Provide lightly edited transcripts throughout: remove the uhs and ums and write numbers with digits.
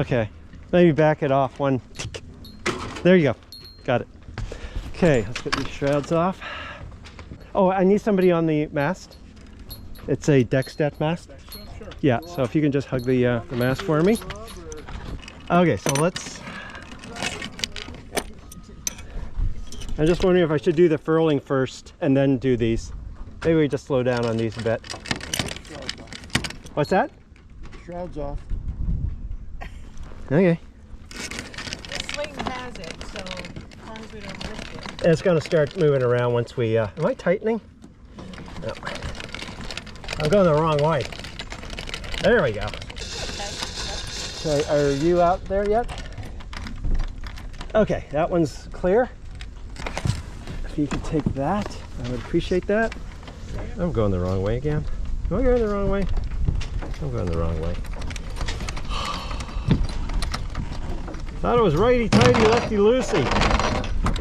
Okay, maybe back it off one. There you go. Got it. Okay, let's get these shrouds off. Oh, I need somebody on the mast. It's a Vandestadt mast. Sure. Yeah, so if you can just hug the mast for me. Okay, so let's... I'm just wondering if I should do the furling first and then do these. Maybe we just slow down on these a bit. What's that? Shrouds off. Okay. The sling has it, so as long as we don't lift it. And it's going to start moving around once we... am I tightening? No. I'm going the wrong way. There we go. Okay, are you out there yet? Okay, that one's clear. If you could take that, I would appreciate that. I'm going the wrong way again. Am I going the wrong way? I'm going the wrong way. Thought it was righty-tighty, lefty-loosey.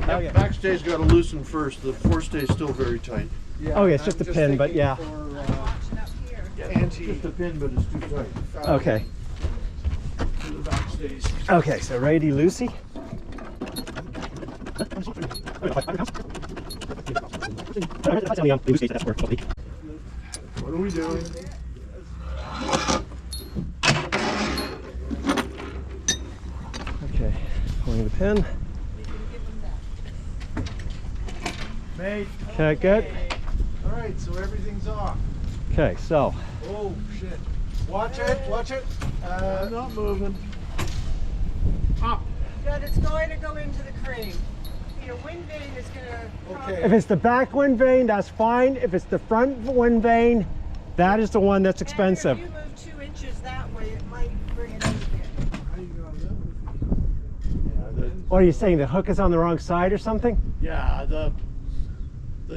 Okay. Backstay's got to loosen first. The forestay's still very tight. Yeah, okay, it's just a pin, but yeah. It's just a pin, but it's too tight. Okay. For the backstays. Okay, so righty-loosey. What are we doing? Okay, pulling the pin. Mate. Okay, good. All right, so everything's off. Okay, so. Oh, shit. Watch it, watch it. I'm not moving. Up. Good, it's going to go into the crane. Your wind vane is going to... Okay. If it's the back wind vane, that's fine. If it's the front wind vane, that is the one that's expensive. If you move 2 inches that way, it might bring it in a bit. What are you saying? The hook is on the wrong side or something? Yeah, the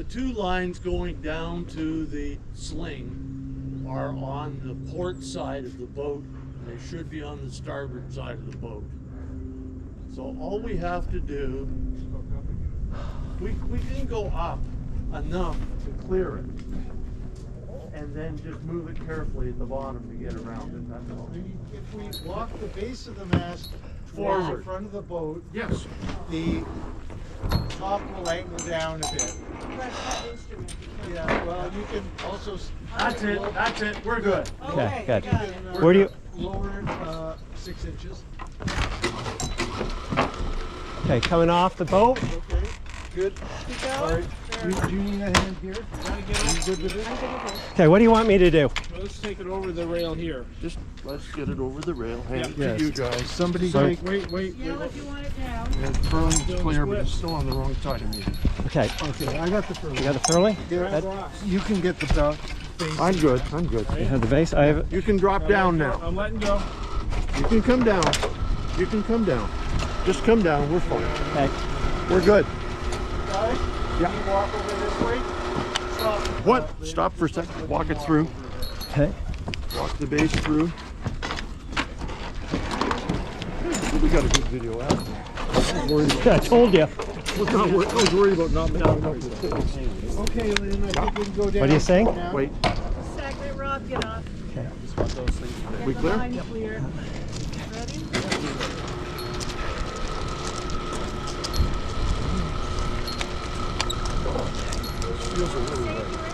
2 lines going down to the sling are on the port side of the boat. They should be on the starboard side of the boat. So all we have to do, we can go up enough to clear it, and then just move it carefully at the bottom to get around it. That's all. If we walk the base of the mast towards Forward. the front of the boat, Yes. the top will angle down a bit. Yeah, well, you can also... That's it. That's it. We're good. Okay, good. got it. Where do you... Lower it 6 inches. Okay, coming off the boat. Okay, good. Keep All going. right. Do you need a hand here? Are you good with it? Okay, what do you want me to do? Let's take it over the rail here. Just let's get it over the rail. Hand Yes. to you guys. Somebody So- take... Wait. Yell if you want it down. Yeah, the furling's clear, but it's still on the wrong side of me. Okay, Okay, I got the furling. you got the furling? You can get the belt. I'm good. I'm good. You have the base? I have it. You can drop down now. I'm letting go. You can come down. You can come down. Just come down. We're fine. Okay. We're good. Guys, Yeah. can you walk over this way? Stop. What? Stop for a second. Walk it through. Okay. Walk the base through. We got a good video out. I told you. I was worried about not making enough mistakes. Okay, Lynn, I think we can go down. What are you saying? now. Wait. Second, Rob, get off. Okay. We clear? Line clear. Ready? Feels a little right.